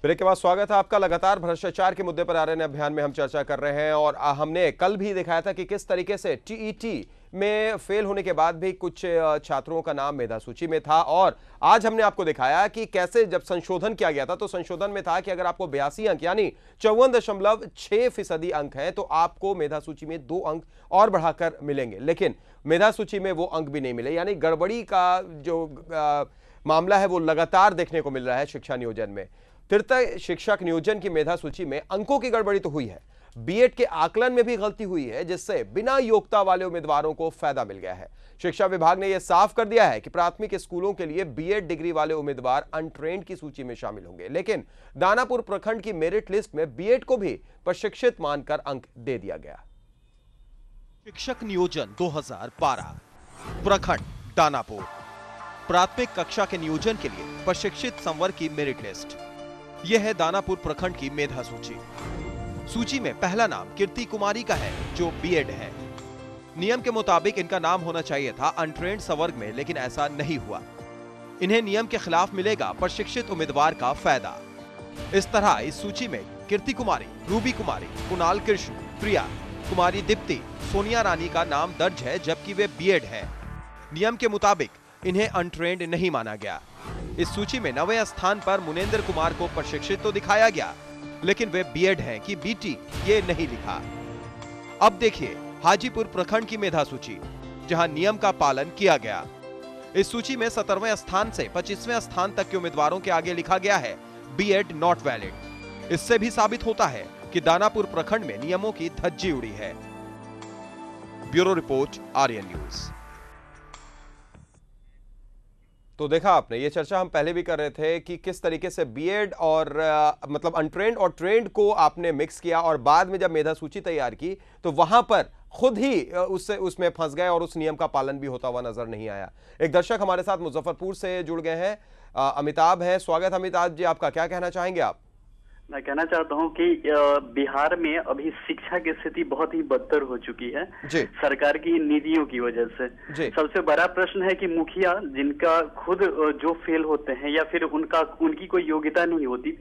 Break के बाद स्वागत है आपका। लगातार भ्रष्टाचार के मुद्दे पर आरएन अभियान में हम चर्चा कर रहे हैं और हमने कल भी दिखाया था कि किस तरीके से टीईटी में फेल होने के बाद भी कुछ छात्रों का नाम मेधा सूची में था और आज हमने आपको दिखाया कि कैसे जब संशोधन किया गया था तो संशोधन में था कि अगर आपको 82 अंक यानी 54.6% अंक हैं तो आपको मेधा सूची में 2 अंक और बढ़ाकर मिलेंगे, लेकिन मेधा सूची में वो अंक भी नहीं मिले। यानी गड़बड़ी का जो मामला है वो लगातार देखने को मिल रहा है शिक्षा नियोजन में। तृतीय शिक्षक नियोजन की मेधा सूची में अंकों की गड़बड़ी तो हुई है, बीएड के आकलन में भी गलती हुई है जिससे बिना योग्यता वाले उम्मीदवारों को फायदा मिल गया है। शिक्षा विभाग ने यह साफ कर दिया है कि प्राथमिक स्कूलों के लिए बीएड डिग्री वाले उम्मीदवार अनट्रेंड की सूची में शामिल होंगे, लेकिन दानापुर प्रखंड की मेरिट लिस्ट में बीएड को भी प्रशिक्षित मानकर अंक दे दिया गया। शिक्षक नियोजन 2012 प्रखंड दानापुर, प्राथमिक कक्षा के नियोजन के लिए प्रशिक्षित संवर्ग की मेरिट लिस्ट। यह है दानापुर प्रखंड की मेधा सूची। सूची में पहला नाम कीर्ति कुमारी का है जो बीएड है। नियम के मुताबिक इनका नाम होना चाहिए था अनट्रेंड संवर्ग में, लेकिन ऐसा नहीं हुआ। इन्हें नियम के खिलाफ मिलेगा प्रशिक्षित उम्मीदवार का फायदा। इस तरह इस सूची में कीर्ति कुमारी, रूबी कुमारी, कुणाल कृष्ण, प्रिया कुमारी, दीप्ति, सोनिया रानी का नाम दर्ज है जबकि वे बीएड है। नियम के मुताबिक इन्हें अनट्रेंड नहीं माना गया। इस सूची में 9वें स्थान पर मुनेंद्र कुमार को प्रशिक्षित तो दिखाया गया, लेकिन वे बीएड हैं कि बीटी ये नहीं लिखा। अब देखिए हाजीपुर प्रखंड की मेधा सूची, जहां नियम का पालन किया गया। इस सूची में 17वें स्थान से 25वें स्थान तक के उम्मीदवारों के आगे लिखा गया है बीएड नॉट वैलिड। इससे भी साबित होता है कि दानापुर प्रखंड में नियमों की धज्जी उड़ी है। Bureau report, Aryan news. तो देखा आपने, ये चर्चा हम पहले भी कर रहे थे कि किस तरीके से बीएड और मतलब अनट्रेंड और ट्रेंड को आपने मिक्स किया और बाद में जब मेधा सूची तैयार की तो वहां पर खुद ही उसमें फंस गए और उस नियम का पालन भी होता हुआ नजर नहीं आया। एक दर्शक हमारे साथ मुजफ्फरपुर से जुड़ गए हैं, अमिताभ हैं। स्वागत अमिताभ जी आपका, क्या कहना चाहेंगे आप? मैं कहना चाहता हूं कि बिहार में अभी शिक्षा की स्थिति बहुत ही बदतर हो चुकी है सरकार की नीतियों की वजह से। सबसे बड़ा प्रश्न है कि मुखिया जिनका खुद जो फेल होते हैं या फिर उनकी कोई योग्यता नहीं होती,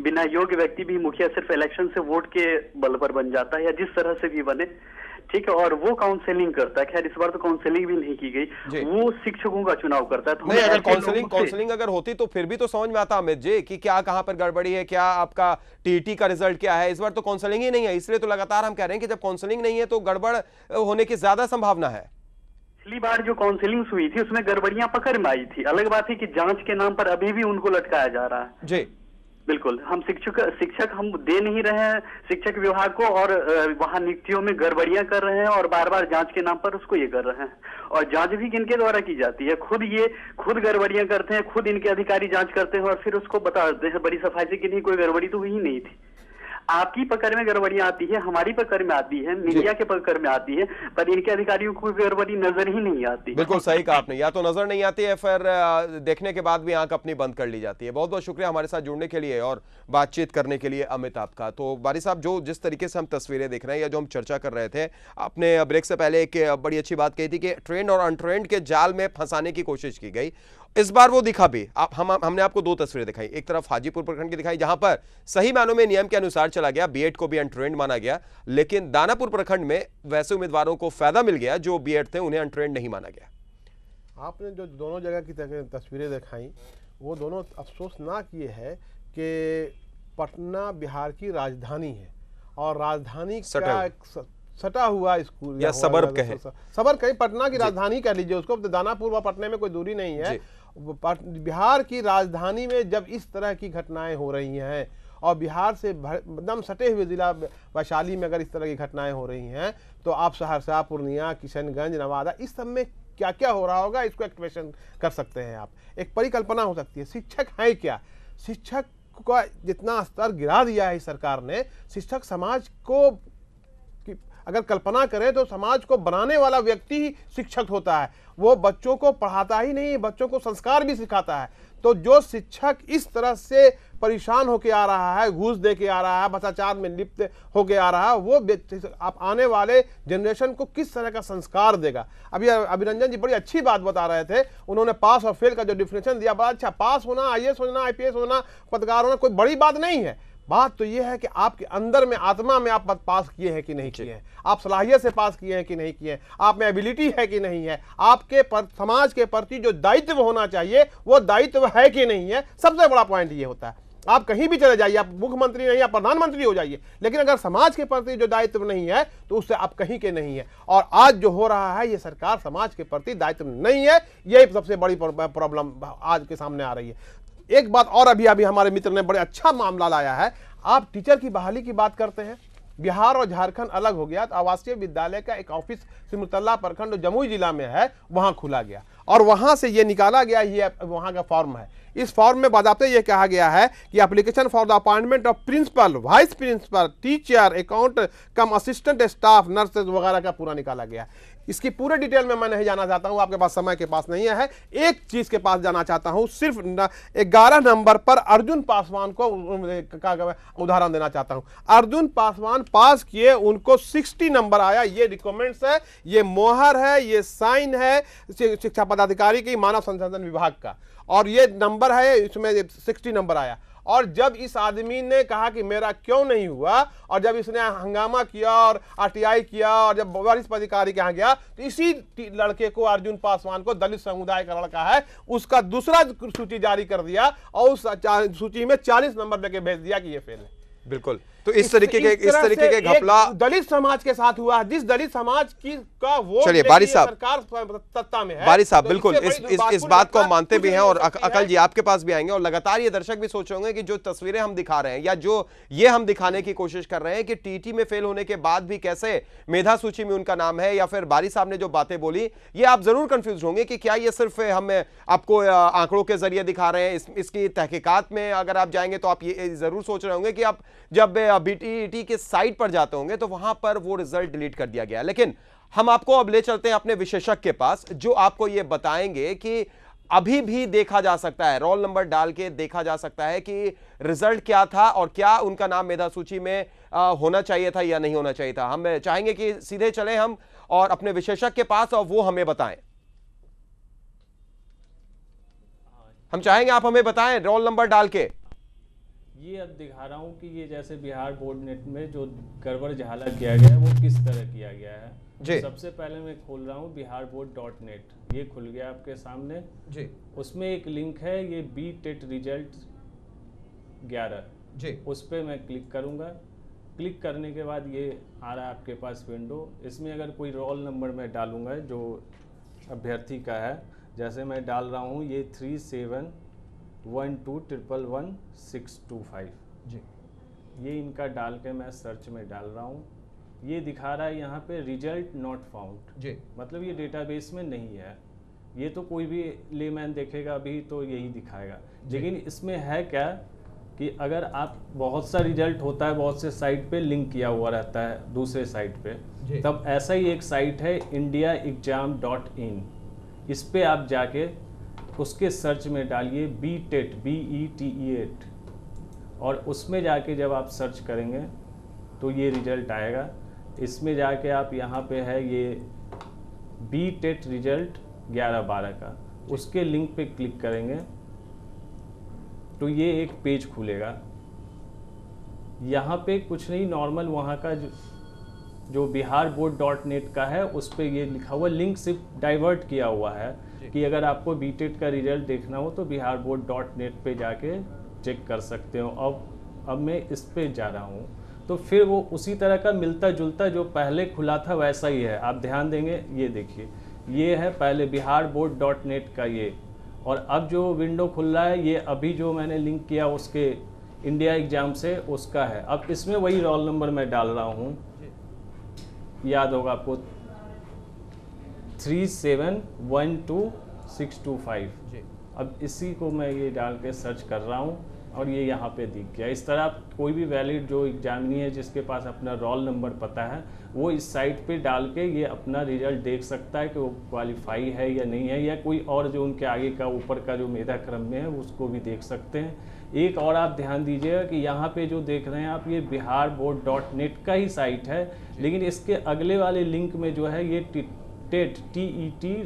बिना योग्य व्यक्ति भी मुखिया सिर्फ इलेक्शन से वोट के बल पर बन जाता है या जिस तरह से भी बने, ठीक है, और वो काउंसलिंग करता है। खैर इस बार तो काउंसलिंग भी नहीं की गई, वो शिक्षकों का चुनाव करता है। तो नहीं, अगर काउंसलिंग अगर होती तो फिर भी तो समझ में आता अमित जी कि क्या कहां पर गड़बड़ी है, क्या आपका टीईटी का रिजल्ट क्या है। इस बार तो काउंसलिंग ही नहीं है, इसलिए तो लगातार हम कह रहे हैं कि जब काउंसलिंग नहीं है तो गड़बड़ होने की ज्यादा संभावना है। पिछली बार जो काउंसलिंग हुई थी उसमें गड़बड़ियां पकड़ में आई थी। अलग बात है कि जांच के नाम पर अभी भी उनको लटकाया जा रहा है। जी बिल्कुल, हम शिक्षक हम दे नहीं रहे हैं शिक्षक विभाग को, और वहां नियुक्तियों में गड़बड़ियां कर रहे हैं और बार बार जांच के नाम पर उसको ये कर रहे हैं। और जांच भी किनके द्वारा की जाती है? खुद गड़बड़ियां करते हैं, खुद इनके अधिकारी जांच करते हैं और फिर उसको बता देते हैं बड़ी सफाई से कि नहीं, कोई गड़बड़ी तो हुई ही नहीं थी। आपकी पकड़ में गड़बड़ियां आती है, हमारी पकड़ में आती है, मीडिया के पकड़ में आती है, पर इनके अधिकारियों को गड़बड़ी नजर ही नहीं आती। बिल्कुल सही कहा आपने, या तो नजर नहीं आती है फिर देखने के बाद भी आंख अपनी बंद कर ली जाती है। बहुत बहुत शुक्रिया हमारे साथ जुड़ने के लिए और बातचीत करने के लिए अमित आपका। तो बारी साहब, जो जिस तरीके से हम तस्वीरें देख रहे हैं या जो हम चर्चा कर रहे थे, आपने ब्रेक से पहले एक बड़ी अच्छी बात कही थी कि ट्रेंड और अनट्रेंड के जाल में फंसाने की कोशिश की गई। इस बार वो दिखा भी। हमने आपको 2 तस्वीरें दिखाई, एक तरफ हाजीपुर प्रखंड की दिखाई जहां पर सही मानों में नियम के अनुसार चला गया, बीएड को भी अनट्रेंड माना गया, लेकिन दानापुर प्रखंड में वैसे उम्मीदवारों को फायदा मिल गया जो बीएड थे, उन्हें अनट्रेंड नहीं माना गया। आपने जो दोनों जगह की तस्वीरें दिखाई वो दोनों अफसोस ना किए है कि पटना बिहार की राजधानी है और राजधानी का सटा हुआ स्कूल या सबर्ब कहे, पटना की राजधानी कह लीजिए उसको। दानापुर व पटना में कोई दूरी नहीं है। बिहार की राजधानी में जब इस तरह की घटनाएं हो रही हैं और बिहार से एकदम सटे हुए जिला वैशाली में अगर इस तरह की घटनाएं हो रही हैं तो आप सहरसा, पूर्णिया, किशनगंज, नवादा, इस सब में क्या क्या हो रहा होगा इसको एक्सप्रेशन कर सकते हैं आप। एक परिकल्पना हो सकती है। शिक्षक है क्या? शिक्षक का जितना स्तर गिरा दिया है सरकार ने, शिक्षक समाज को अगर कल्पना करें तो समाज को बनाने वाला व्यक्ति ही शिक्षक होता है। वो बच्चों को पढ़ाता ही नहीं, बच्चों को संस्कार भी सिखाता है। तो जो शिक्षक इस तरह से परेशान होके आ रहा है, घूस दे के आ रहा है, भ्रष्टाचार में लिप्त होके आ रहा है, वो आप आने वाले जनरेशन को किस तरह का संस्कार देगा। अभी अभिरंजन जी बड़ी अच्छी बात बता रहे थे, उन्होंने पास और फेल का जो डिफिनेशन दिया बड़ा अच्छा। पास होना, IAS होना, IPS होना, पत्रकार होना कोई बड़ी बात नहीं है। बात तो यह है कि आपके अंदर में, आत्मा में आप पास किए हैं कि नहीं किए हैं, आप सलाहियत से पास किए हैं कि नहीं किए हैं, आप में एबिलिटी है कि नहीं है, आपके समाज के प्रति जो दायित्व होना चाहिए वो दायित्व है कि नहीं है। सबसे बड़ा पॉइंट ये होता है। आप कहीं भी चले जाइए, आप मुख्यमंत्री नहीं, आप प्रधानमंत्री हो जाइए, लेकिन अगर समाज के प्रति जो दायित्व नहीं है तो उससे आप कहीं के नहीं है। और आज जो हो रहा है, ये सरकार समाज के प्रति दायित्व नहीं है, यही सबसे बड़ी प्रॉब्लम आज के सामने आ रही है। एक बात और अभी हमारे मित्र ने बड़े अच्छा मामला लाया है। आप टीचर की बहाली की बात करते हैं, बिहार और झारखंड अलग हो गया तो आवासीय विद्यालय का एक ऑफिस सिमरतला प्रखंड जमुई जिला में है, वहां खुला गया और वहां से ये निकाला गया, ये वहां का फॉर्म है। इस फॉर्म में बाकायदे ये कहा गया है कि application for the appointment of principal, vice principal, teacher, account cum assistant staff, nurses वगैरह का पूरा निकाला गया। इसकी पूरे डिटेल में मैं नहीं जाना चाहता हूं, आपके पास समय के पास नहीं है। एक चीज के पास जाना चाहता हूं, सिर्फ 11 नंबर पर अर्जुन पासवान को उदाहरण देना चाहता हूं। अर्जुन पासवान पास किए, उनको 60 नंबर आया। ये रिकमेंड्स है, ये मोहर है, ये साइन है शिक्षा पदाधिकारी की, मानव संसाधन विभाग का, और ये नंबर है, इसमें 60 नंबर आया। और जब इस आदमी ने कहा कि मेरा क्यों नहीं हुआ, और जब इसने हंगामा किया और RTI किया, और जब वरिष्ठ अधिकारी के यहाँ गया, तो इसी लड़के को, अर्जुन पासवान को, दलित समुदाय का लड़का है, उसका दूसरा सूची जारी कर दिया और उस सूची में 40 नंबर लेके भेज दिया कि ये फेल है। बिल्कुल। तो इस तरीके के घपला दलित समाज के साथ हुआ, जिस दलित समाज की का वोट, चलिए बारी साहब, सरकार सत्ता में है, बारी साहब बिल्कुल इस बात को हम मानते भी हैं, और अकल जी आपके पास भी आएंगे। और लगातार ये दर्शक भी सोच होंगे कि जो तस्वीरें हम दिखा रहे हैं, या जो ये हम दिखाने की कोशिश कर रहे हैं कि TET में फेल होने के बाद भी कैसे मेधा सूची में उनका नाम है, या फिर बारी साहब ने जो बातें बोली, ये आप जरूर कंफ्यूज होंगे कि क्या ये सिर्फ हम आपको आंकड़ों के जरिए दिखा रहे हैं। इसकी तहकीकात में अगर आप जाएंगे तो आप ये जरूर सोच रहे होंगे कि आप जब BTET के साइट पर जाते होंगे तो वहां पर वो रिजल्ट डिलीट कर दिया गया। लेकिन हम आपको अब ले चलते हैं अपने विशेषज्ञ के पास, जो आपको ये बताएंगे कि अभी भी देखा जा सकता है, रोल नंबर डाल के देखा जा सकता है कि रिजल्ट क्या था और क्या उनका नाम मेधा सूची में होना चाहिए था या नहीं होना चाहिए था। हम चाहेंगे कि सीधे चले हम और अपने विशेषज्ञ के पास और वो हमें बताएं। हम चाहेंगे आप हमें बताएं रोल नंबर डाल के। ये अब दिखा रहा हूँ कि ये जैसे बिहार बोर्ड नेट में जो गड़बड़ झाला किया गया है वो किस तरह किया गया है जी। सबसे पहले मैं खोल रहा हूँ biharboard.net, ये खुल गया आपके सामने जी। उसमें एक लिंक है, ये BTET रिजल्ट 11 जी, उस पर मैं क्लिक करूँगा। क्लिक करने के बाद ये आ रहा है आपके पास विंडो। इसमें अगर कोई रोल नंबर मैं डालूँगा जो अभ्यर्थी का है, जैसे मैं डाल रहा हूँ ये 3712111625 जी, ये इनका डाल के मैं सर्च में डाल रहा हूँ। ये दिखा रहा है यहाँ पे रिजल्ट नॉट फाउंड जी, मतलब ये डेटाबेस में नहीं है। ये तो कोई भी लेमैन देखेगा अभी तो यही दिखाएगा, लेकिन इसमें है क्या कि अगर आप बहुत सा रिजल्ट होता है, बहुत से साइट पे लिंक किया हुआ रहता है दूसरे साइट पे, तब ऐसा ही एक साइट है indiaexam.in, इस पे आप जाके उसके सर्च में डालिए BTET BETET, और उसमें जाके जब आप सर्च करेंगे तो ये रिजल्ट आएगा। इसमें जाके आप यहाँ पे है ये BTET रिजल्ट 11-12 का, उसके लिंक पे क्लिक करेंगे तो ये एक पेज खुलेगा। यहाँ पे कुछ नहीं, नॉर्मल वहाँ का जो biharboard.net का है उस पे ये लिखा हुआ, लिंक सिर्फ डाइवर्ट किया हुआ है कि अगर आपको BTET का रिजल्ट देखना हो तो biharboard.net पे जाके चेक कर सकते हो। अब मैं इस पे जा रहा हूँ तो फिर वो उसी तरह का मिलता जुलता जो पहले खुला था वैसा ही है। आप ध्यान देंगे, ये देखिए, ये है पहले biharboard.net का ये, और अब जो विंडो खुल रहा है ये अभी जो मैंने लिंक किया उसके इंडिया एग्जाम से उसका है। अब इसमें वही रोल नंबर मैं डाल रहा हूँ, याद होगा आपको 37121625। अब इसी को मैं ये डाल के सर्च कर रहा हूँ। और ये यहाँ पे दिख गया। इस तरह आप कोई भी वैलिड जो एग्जामिनी है जिसके पास अपना रोल नंबर पता है वो इस साइट पे डाल के ये अपना रिजल्ट देख सकता है कि वो क्वालिफाई है या नहीं है, या कोई और जो उनके आगे का ऊपर का जो मेधा क्रम में है उसको भी देख सकते हैं। एक और आप ध्यान दीजिएगा कि यहाँ पे जो देख रहे हैं आप ये biharboard.net का ही साइट है, लेकिन इसके अगले वाले लिंक में जो है ये TET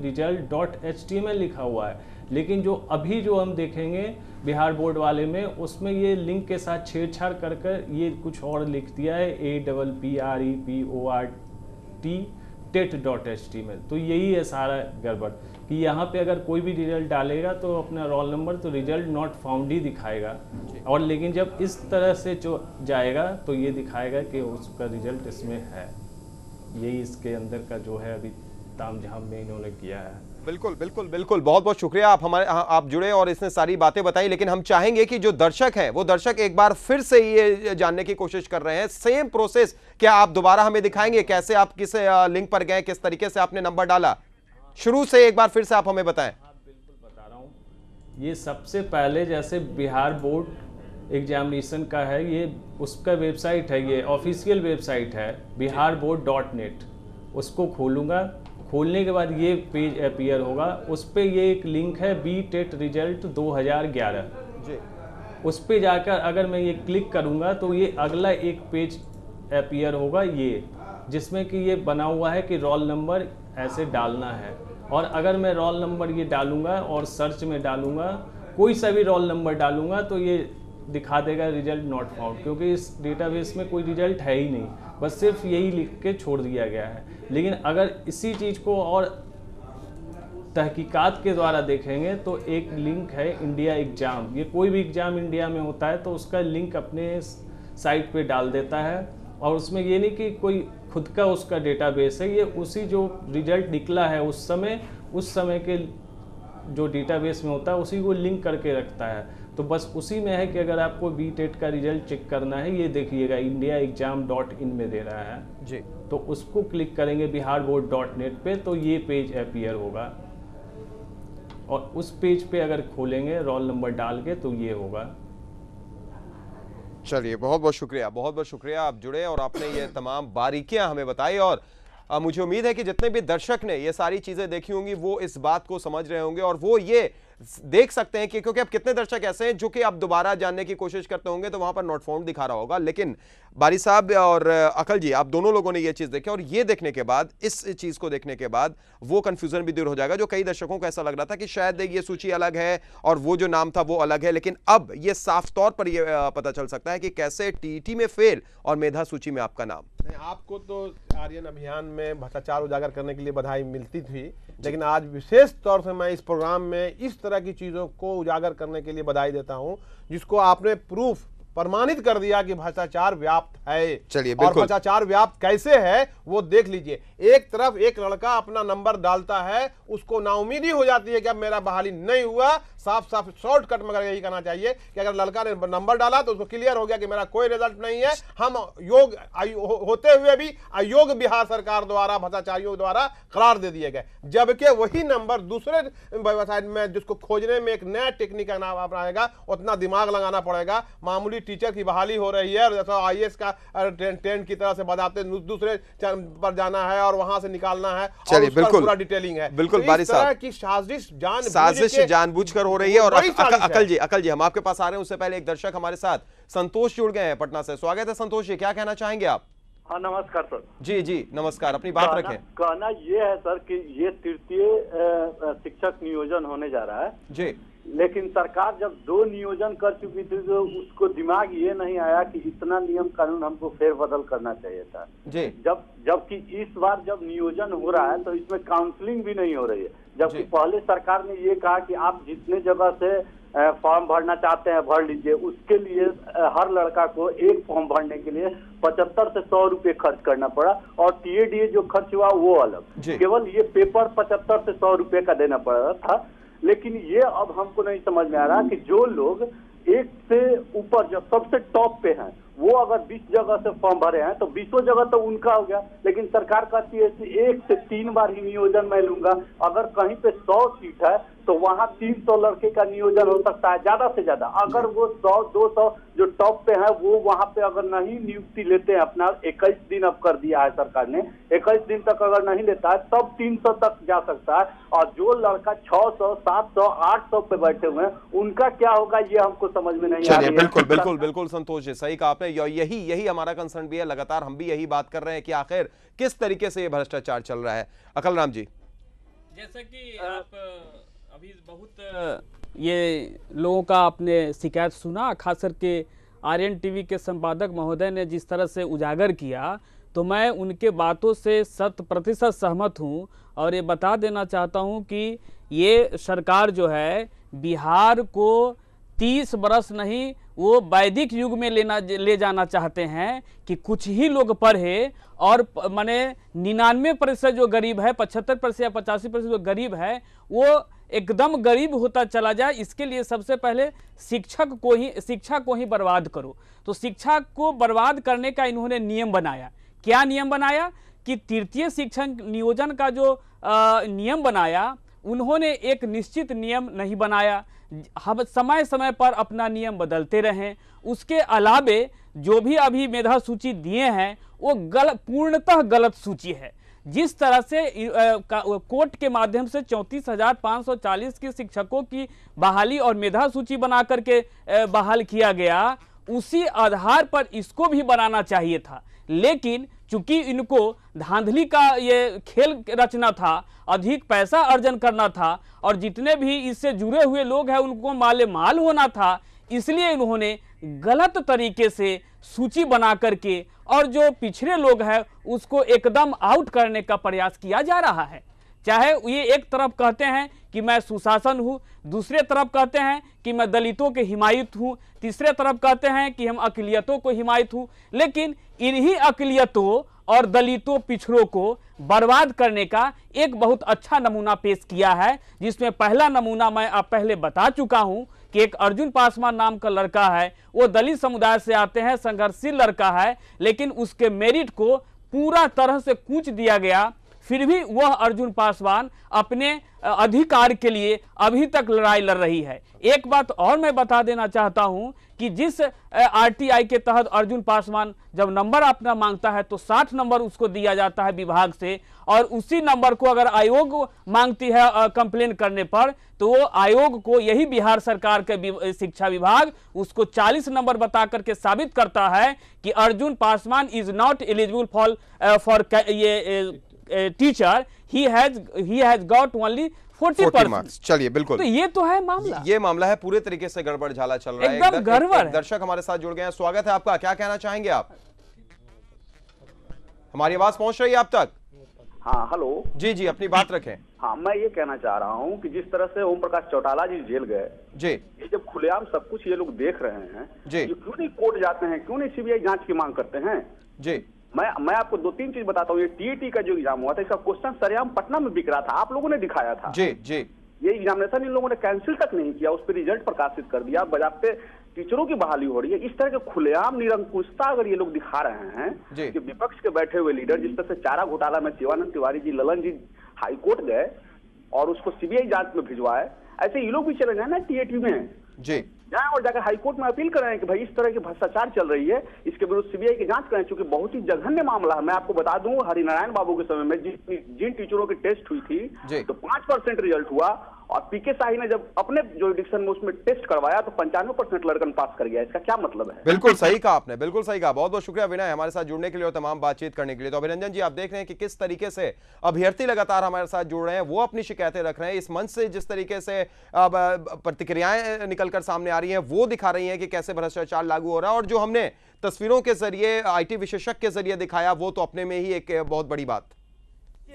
result.html लिखा हुआ है, लेकिन जो अभी जो हम देखेंगे बिहार बोर्ड वाले में उसमें ये लिंक के साथ छेड़छाड़ कर कर ये कुछ और लिख दिया है APPREPORT tet.html। तो यही है सारा गड़बड़ कि यहाँ पे अगर कोई भी रिजल्ट डालेगा तो अपना रोल नंबर तो रिजल्ट नॉट फाउंड ही दिखाएगा, और लेकिन जब इस तरह से जो जाएगा तो ये दिखाएगा कि उसका रिजल्ट इसमें है। यही इसके अंदर का जो है अभी तामझाम में इन्होंने किया है। बिल्कुल बिल्कुल बिल्कुल, बहुत बहुत शुक्रिया आप जुड़े और इसने सारी बातें बताई। लेकिन हम चाहेंगे कि जो दर्शक हैं वो दर्शक एक बार फिर से ये जानने की कोशिश कर रहे हैं, सेम प्रोसेस क्या आप दोबारा हमें दिखाएंगे, कैसे आप किस लिंक पर गए, किस तरीके से आपने नंबर डाला, शुरू से एक बार फिर से आप हमें बताएं। बिल्कुल बता रहा हूँ। ये सबसे पहले जैसे बिहार बोर्ड एग्जामिनेशन का है, ये उसका वेबसाइट है, ये ऑफिशियल वेबसाइट है biharboard.net। उसको खोलूंगा, खोलने के बाद ये पेज अपीयर होगा, उस पर ये एक लिंक है BTET रिजल्ट 2011 जी। उस पर जाकर अगर मैं ये क्लिक करूंगा तो ये अगला एक पेज अपीयर होगा ये, जिसमें कि ये बना हुआ है कि रोल नंबर ऐसे डालना है। और अगर मैं रोल नंबर ये डालूंगा और सर्च में डालूंगा, कोई सा भी रोल नंबर डालूंगा तो ये दिखा देगा रिजल्ट नॉट फाउंड, क्योंकि इस डेटाबेस में कोई रिजल्ट है ही नहीं, बस सिर्फ यही लिख के छोड़ दिया गया है। लेकिन अगर इसी चीज़ को और तहकीकात के द्वारा देखेंगे तो एक लिंक है इंडिया एग्ज़ाम, ये कोई भी एग्ज़ाम इंडिया में होता है तो उसका लिंक अपने साइट पे डाल देता है, और उसमें ये नहीं कि कोई खुद का उसका डेटाबेस है, ये उसी जो रिजल्ट निकला है उस समय के जो डेटाबेस में होता है उसी को लिंक करके रखता है। तो बस उसी में है कि अगर आपको BTET का रिजल्ट चेक करना है, ये देखिएगा indiaexam.in में दे रहा है जी, तो उसको क्लिक करेंगे biharboard.net पे तो ये पेज अपीयर होगा, और उस पेज पे अगर खोलेंगे रोल नंबर डाल के तो ये होगा। चलिए बहुत बहुत शुक्रिया आप जुड़े और आपने ये तमाम बारीकियां हमें बताई, और मुझे उम्मीद है कि जितने भी दर्शक ने ये सारी चीजें देखी होंगी वो इस बात को समझ रहे होंगे, और वो ये देख सकते हैं कि क्योंकि अब कितने दर्शक ऐसे हैं जो कि अब दोबारा जानने की कोशिश करते होंगे तो वहां पर नॉट फाउंड दिखा रहा होगा। लेकिन बारी साहब और अकल जी, आप दोनों लोगों ने ये चीज देखी, और ये देखने के बाद, इस चीज को देखने के बाद वो कंफ्यूजन भी दूर हो जाएगा जो कई दर्शकों को ऐसा लग रहा था कि शायद ये सूची अलग है और वो जो नाम था वो अलग है। लेकिन अब ये साफ तौर पर ये पता चल सकता है कि कैसे TET में फेल और मेधा सूची में आपका नाम। आपको तो आर्यन अभियान में भ्रष्टाचार उजागर करने के लिए बधाई मिलती थी, लेकिन आज विशेष तौर से मैं इस प्रोग्राम में इस तरह की चीजों को उजागर करने के लिए बधाई देता हूं, जिसको आपने प्रूफ प्रमाणित कर दिया कि भ्रष्टाचार व्याप्त है। चलिए, और भ्रष्टाचार व्याप्त कैसे है वो देख लीजिए। एक तरफ एक लड़का अपना नंबर डालता है, उसको नाउमीदी हो जाती है कि अब मेरा बहाली नहीं हुआ। साफ साफ शॉर्टकट में यही कहना चाहिए कि अगर लड़का ने नंबर डाला तो उसको क्लियर हो गया कि मेरा कोई रिजल्ट नहीं है। हम होते हुए भी अयोग्य बिहार सरकार द्वारा, भ्रष्टाचारियों द्वारा करार दे दिए गए, जबकि वही नंबर दूसरे वेबसाइट में जिसको खोजने में एक नया टेक्निक का नाम अपनाएगा, उतना दिमाग लगाना पड़ेगा। मामूली टीचर की बहाली हो रही है और जैसा IAS का टेंट की तरह से बताते दूसरे पर जाना है और वहां से निकालना है। चलिए, बिल्कुल पूरा डिटेलिंग है। बिल्कुल बारी साहब की साजिश जानबूझकर हो रही है। और अकल जी हम आपके पास आ रहे हैं, उससे पहले एक दर्शक हमारे साथ संतोष जुड़ गए हैं पटना से। स्वागत है संतोष जी, क्या कहना चाहेंगे आप? हाँ नमस्कार सर। जी नमस्कार, अपनी बात रखें। कहना ये है सर कि ये तृतीय शिक्षक नियोजन होने जा रहा है जी, लेकिन सरकार जब 2 नियोजन कर चुकी थी तो उसको दिमाग ये नहीं आया कि इतना नियम कानून हमको फेरबदल करना चाहिए था जी। जबकि इस बार जब नियोजन हो रहा है तो इसमें काउंसलिंग भी नहीं हो रही है, जबकि पहले सरकार ने ये कहा कि आप जितने जगह से फॉर्म भरना चाहते हैं भर लीजिए। उसके लिए हर लड़का को एक फॉर्म भरने के लिए 75 से 100 रुपए खर्च करना पड़ा, और TADA जो खर्च हुआ वो अलग। केवल ये पेपर 75 से 100 रुपए का देना पड़ रहा था। लेकिन ये अब हमको नहीं समझ में आ रहा कि जो लोग 1 से ऊपर जो सबसे टॉप पे हैं वो अगर 20 जगह से फॉर्म भरे हैं तो 20 जगह तो उनका हो गया, लेकिन सरकार कहती है कि 1 से 3 बार ही नियोजन मैं लूंगा। अगर कहीं पे 100 सीट है तो वहाँ 300 लड़के का नियोजन हो सकता है ज्यादा से ज्यादा। अगर वो 100-200 जो टॉप पे है वो वहाँ पे अगर नहीं नियुक्ति लेते हैं अपना 21 दिन अब कर दिया है सरकार ने, 21 दिन तक अगर नहीं लेता है तब 300 तक जा सकता है। और जो लड़का 600, 700, 800 पे बैठे हुए हैं उनका क्या होगा ये हमको समझ में नहीं आ रही है। बिल्कुल बिल्कुल बिल्कुल संतोष जी, सही कहा आपने। यही हमारा कंसर्न भी है, लगातार हम भी यही बात कर रहे हैं कि आखिर किस तरीके से ये भ्रष्टाचार चल रहा है। अकल राम जी, जैसा कि आप अभी बहुत ये लोगों का आपने शिकायत सुना, खास करके आर्यन टीवी के संपादक महोदय ने जिस तरह से उजागर किया, तो मैं उनके बातों से 100% सहमत हूं। और ये बता देना चाहता हूं कि ये सरकार जो है बिहार को 30 बरस नहीं वो वैदिक युग में ले जाना चाहते हैं कि कुछ ही लोग पढ़े और माने 99% जो गरीब है, 75% या 85% जो गरीब है वो एकदम गरीब होता चला जाए। इसके लिए सबसे पहले शिक्षा को ही बर्बाद करो। तो शिक्षा को बर्बाद करने का इन्होंने नियम बनाया। क्या नियम बनाया कि तृतीय शिक्षण नियोजन का जो नियम बनाया, उन्होंने एक निश्चित नियम नहीं बनाया, हम समय समय पर अपना नियम बदलते रहें। उसके अलावे जो भी अभी मेधा सूची दिए हैं वो पूर्णतः गलत सूची है। जिस तरह से कोर्ट के माध्यम से 34,540 के शिक्षकों की बहाली और मेधा सूची बना करके बहाल किया गया, उसी आधार पर इसको भी बनाना चाहिए था। लेकिन चूंकि इनको धांधली का ये खेल रचना था, अधिक पैसा अर्जन करना था और जितने भी इससे जुड़े हुए लोग हैं उनको माले माल होना था, इसलिए इन्होंने गलत तरीके से सूची बना करके और जो पिछड़े लोग हैं उसको एकदम आउट करने का प्रयास किया जा रहा है। चाहे ये एक तरफ कहते हैं कि मैं सुशासन हूँ, दूसरे तरफ कहते हैं कि मैं दलितों के हिमायत हूँ, तीसरे तरफ कहते हैं कि हम अक़लियतों को हिमायत हूँ। लेकिन इन्हीं अक़लियतों और दलितों पिछड़ों को बर्बाद करने का एक बहुत अच्छा नमूना पेश किया है, जिसमें पहला नमूना मैं आप पहले बता चुका हूं कि एक अर्जुन पासवान नाम का लड़का है, वो दलित समुदाय से आते हैं, संघर्षशील लड़का है, लेकिन उसके मेरिट को पूरा तरह से कूच दिया गया। फिर भी वह अर्जुन पासवान अपने अधिकार के लिए अभी तक लड़ाई लड़ रही है। एक बात और मैं बता देना चाहता हूं कि जिस आरटीआई के तहत अर्जुन पासवान जब नंबर अपना मांगता है तो 60 नंबर उसको दिया जाता है विभाग से, और उसी नंबर को अगर आयोग मांगती है कंप्लेन करने पर तो वो आयोग को यही बिहार सरकार के शिक्षा विभाग उसको 40 नंबर बता करके साबित करता है कि Arjun Paswan is not eligible for ये teacher, he has got only 40 marks. चलिए बिल्कुल, तो ये तो है मामला, ये मामला है पूरे तरीके से गड़बड़ झाला चल रहा है। एकदम गड़बड़। दर्शक हमारे साथ जुड़ गए हैं, स्वागत है आपका, क्या कहना चाहेंगे आप? हमारी आवाज पहुंच रही है आप तक? हाँ हेलो जी जी, अपनी बात रखें। हाँ, मैं ये कहना चाह रहा हूँ कि जिस तरह से ओम प्रकाश चौटाला जी जेल गए जी, ये जब खुलेआम सब कुछ ये लोग देख रहे हैं जी, क्यों नहीं कोर्ट जाते हैं, क्यों नहीं सीबीआई जांच की मांग करते हैं? जी, मैं आपको 2-3 चीज बताता हूँ। ये टीईटी का जो एग्जाम हुआ था, इसका क्वेश्चन सरेआम पटना में बिक रहा था, आप लोगों ने दिखाया था। जी जी, ये एग्जामिनेशन इन लोगों ने कैंसिल तक नहीं किया, उस पर रिजल्ट प्रकाशित कर दिया, बजाते टीचरों की बहाली हो रही है। इस तरह के खुलेआम निरंकुशता अगर ये लोग दिखा रहे हैं कि विपक्ष के बैठे हुए लीडर, जिस तरह से चारा घोटाला में शिवानंद तिवारी जी, ललन जी हाईकोर्ट गए और उसको सीबीआई जांच में भिजवाए, ऐसे ये लोग भी चले जाए ना टीएटी में जी, जाए और जाकर हाईकोर्ट में अपील कर रहे हैं कि भाई इस तरह की भ्रष्टाचार चल रही है, इसके विरुद्ध सीबीआई की जांच करें, क्योंकि बहुत ही जघन्य मामला है। मैं आपको बता दूं, हरिनारायण बाबू के समय में जिन टीचरों की टेस्ट हुई थी तो 5% रिजल्ट हुआ, और पीके शाही ने जब अपने जुरिडिक्शन में उसमें टेस्ट करवाया तो 95% लड़कन पास कर गया। इसका क्या मतलब है? बिल्कुल सही कहा आपने, बिल्कुल सही कहा। बहुत बहुत शुक्रिया विनय हमारे साथ जुड़ने के लिए और तमाम बातचीत करने के लिए। तो अभिनंदन जी, आप देख रहे हैं कि किस तरीके से अभ्यर्थी लगातार हमारे साथ जुड़ रहे हैं, वो अपनी शिकायतें रख रहे हैं। इस मंच से जिस तरीके से प्रतिक्रियाएं निकलकर सामने आ रही हैं वो दिखा रही हैं कि कैसे भ्रष्टाचार लागू हो रहा है, और जो हमने तस्वीरों के जरिए आईटी विशेषज्ञ के जरिए दिखाया वो तो अपने में ही एक बहुत बड़ी बात।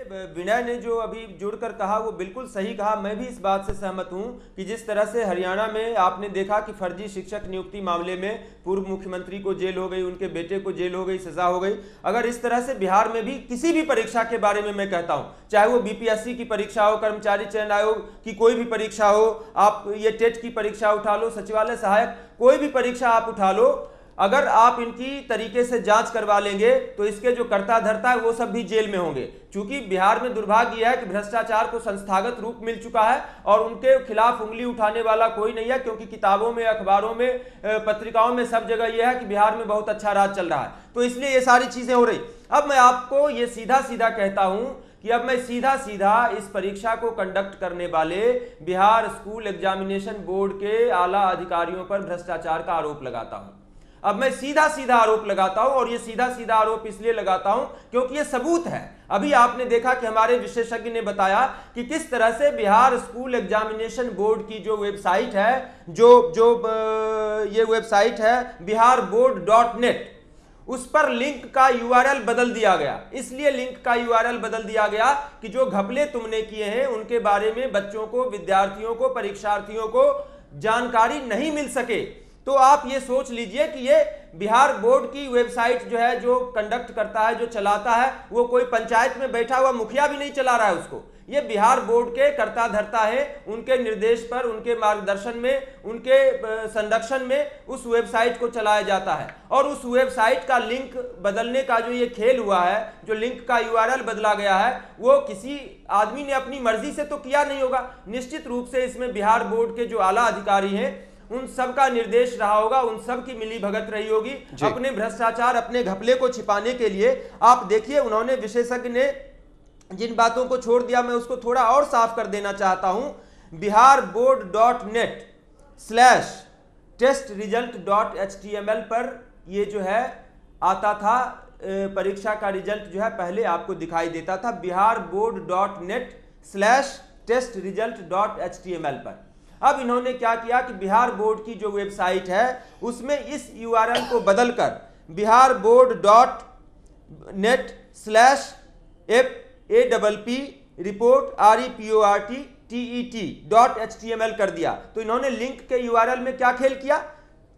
विनय ने जो अभी जुड़कर कहा वो बिल्कुल सही कहा। मैं भी इस बात से सहमत हूं कि जिस तरह से हरियाणा में आपने देखा कि फर्जी शिक्षक नियुक्ति मामले में पूर्व मुख्यमंत्री को जेल हो गई, उनके बेटे को जेल हो गई, सजा हो गई, अगर इस तरह से बिहार में भी किसी भी परीक्षा के बारे में मैं कहता हूं, चाहे वो बीपीएससी की परीक्षा हो, कर्मचारी चयन आयोग की कोई भी परीक्षा हो, आप ये टेट की परीक्षा उठा लो, सचिवालय सहायक कोई भी परीक्षा आप उठा लो, अगर आप इनकी तरीके से जांच करवा लेंगे तो इसके जो कर्ता धर्ता है वो सब भी जेल में होंगे। क्योंकि बिहार में दुर्भाग्य यह है कि भ्रष्टाचार को संस्थागत रूप मिल चुका है और उनके खिलाफ उंगली उठाने वाला कोई नहीं है, क्योंकि किताबों में, अखबारों में, पत्रिकाओं में सब जगह यह है कि बिहार में बहुत अच्छा राज चल रहा है। तो इसलिए ये सारी चीजें हो रही। अब मैं आपको ये सीधा सीधा कहता हूं कि अब मैं सीधा सीधा इस परीक्षा को कंडक्ट करने वाले बिहार स्कूल एग्जामिनेशन बोर्ड के आला अधिकारियों पर भ्रष्टाचार का आरोप लगाता हूं। अब मैं सीधा सीधा आरोप लगाता हूं, और ये सीधा सीधा आरोप इसलिए लगाता हूं क्योंकि ये सबूत है। अभी आपने देखा कि हमारे विशेषज्ञ ने बताया कि किस तरह से बिहार स्कूल एग्जामिनेशन बोर्ड की जो वेबसाइट है, ये वेबसाइट है biharboard.net, उस पर लिंक का यूआरएल बदल दिया गया। इसलिए लिंक का यूआरएल बदल दिया गया कि जो घपले तुमने किए हैं उनके बारे में बच्चों को, विद्यार्थियों को, परीक्षार्थियों को जानकारी नहीं मिल सके। तो आप ये सोच लीजिए कि ये बिहार बोर्ड की वेबसाइट जो है, जो कंडक्ट करता है, जो चलाता है, वो कोई पंचायत में बैठा हुआ मुखिया भी नहीं चला रहा है उसको। ये बिहार बोर्ड के कर्ता धर्ता है, उनके निर्देश पर, उनके मार्गदर्शन में, उनके संरक्षण में उस वेबसाइट को चलाया जाता है। और उस वेबसाइट का लिंक बदलने का जो ये खेल हुआ है, जो लिंक का यूआरएल बदला गया है, वो किसी आदमी ने अपनी मर्जी से तो किया नहीं होगा। निश्चित रूप से इसमें बिहार बोर्ड के जो आला अधिकारी हैं उन सब का निर्देश रहा होगा, उन सब की मिली भगत रही होगी अपने भ्रष्टाचार, अपने घपले को छिपाने के लिए। आप देखिए, उन्होंने, विशेषज्ञ ने जिन बातों को छोड़ दिया, मैं उसको थोड़ा और साफ कर देना चाहता हूं। biharboard.net/testresult.html पर ये जो है आता था, परीक्षा का रिजल्ट जो है पहले आपको दिखाई देता था biharboard.net/testresult.html पर। अब इन्होंने क्या किया कि बिहार बोर्ड की जो वेबसाइट है उसमें इस यूआरएल को बदलकर biharboard.net/APP report.html कर दिया। तो इन्होंने लिंक के यूआरएल में क्या खेल किया,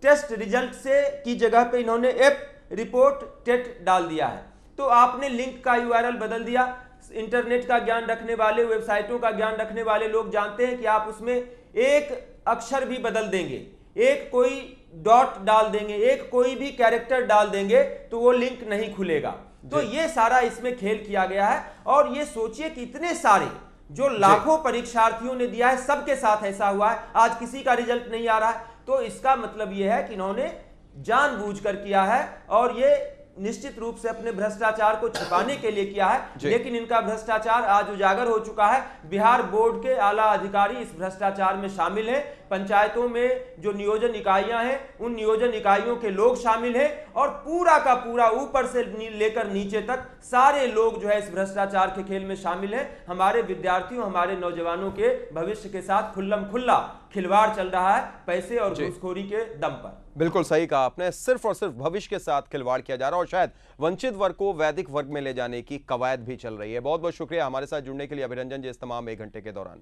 टेस्ट रिजल्ट से की जगह पे इन्होंने एप रिपोर्ट टेट डाल दिया है। तो आपने लिंक का यूआरएल बदल दिया। इंटरनेट का ज्ञान रखने वाले, वेबसाइटों का ज्ञान रखने वाले लोग जानते हैं कि आप उसमें एक अक्षर भी बदल देंगे, एक कोई डॉट डाल देंगे, एक कोई भी कैरेक्टर डाल देंगे तो वो लिंक नहीं खुलेगा। तो ये सारा इसमें खेल किया गया है। और ये सोचिए कि इतने सारे जो लाखों परीक्षार्थियों ने दिया है, सबके साथ ऐसा हुआ है। आज किसी का रिजल्ट नहीं आ रहा है। तो इसका मतलब यह है कि इन्होंने जानबूझकर किया है और ये निश्चित रूप से अपने भ्रष्टाचार को छिपाने के लिए किया है। लेकिन इनका भ्रष्टाचार आज उजागर हो चुका है। बिहार बोर्ड के आला अधिकारी इस भ्रष्टाचार में शामिल हैं। पंचायतों में जो नियोजन इकाइयां हैं, उन नियोजन इकाइयों के लोग शामिल हैं। और पूरा का पूरा ऊपर से लेकर नीचे तक सारे लोग जो है इस भ्रष्टाचार के खेल में शामिल हैं। हमारे विद्यार्थियों, हमारे नौजवानों के भविष्य के साथ खुल्लम खुल्ला खिलवाड़ चल रहा है, पैसे और घूसखोरी के दम पर। बिल्कुल सही कहा आपने, सिर्फ और सिर्फ भविष्य के साथ खिलवाड़ किया जा रहा है और शायद वंचित वर्ग को वैदिक वर्ग में ले जाने की कवायद भी चल रही है। बहुत बहुत शुक्रिया हमारे साथ जुड़ने के लिए अभिरंजन जी, इस तमाम 1 घंटे के दौरान।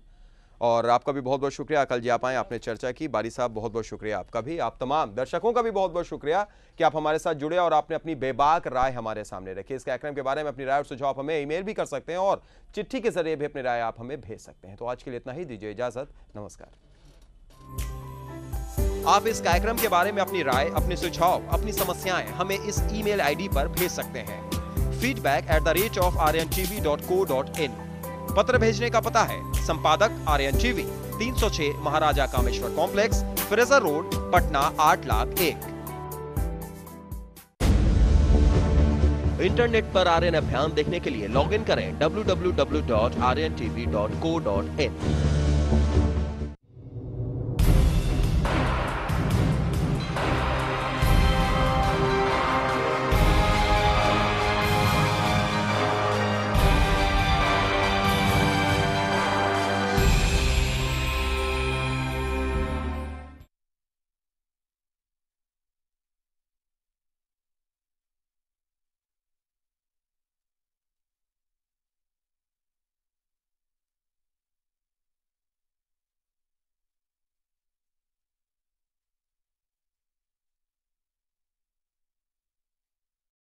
और आपका भी बहुत बहुत शुक्रिया अकल जी, आप आए, आपने चर्चा की। बारी साहब बहुत बहुत शुक्रिया आपका भी। आप तमाम दर्शकों का भी बहुत बहुत शुक्रिया कि आप हमारे साथ जुड़े और आपने अपनी बेबाक राय हमारे सामने रखी। इस कार्यक्रम के बारे में अपनी राय और सुझाव हमें ईमेल भी कर सकते हैं और चिट्ठी के जरिए भी अपनी राय आप हमें भेज सकते हैं। तो आज के लिए इतना ही, दीजिए इजाजत, नमस्कार। आप इस कार्यक्रम के बारे में अपनी राय, अपने सुझाव, अपनी समस्याएं हमें इस ईमेल आईडी पर भेज सकते हैं, feedback@rntv.co.in। पत्र भेजने का पता है संपादक RNTV, 306 Maharaja Kameshwar complex, Fraser road, Patna 8,01,000। Internet पर आर्यन अभियान देखने के लिए लॉगिन करें www.rntv.co.in।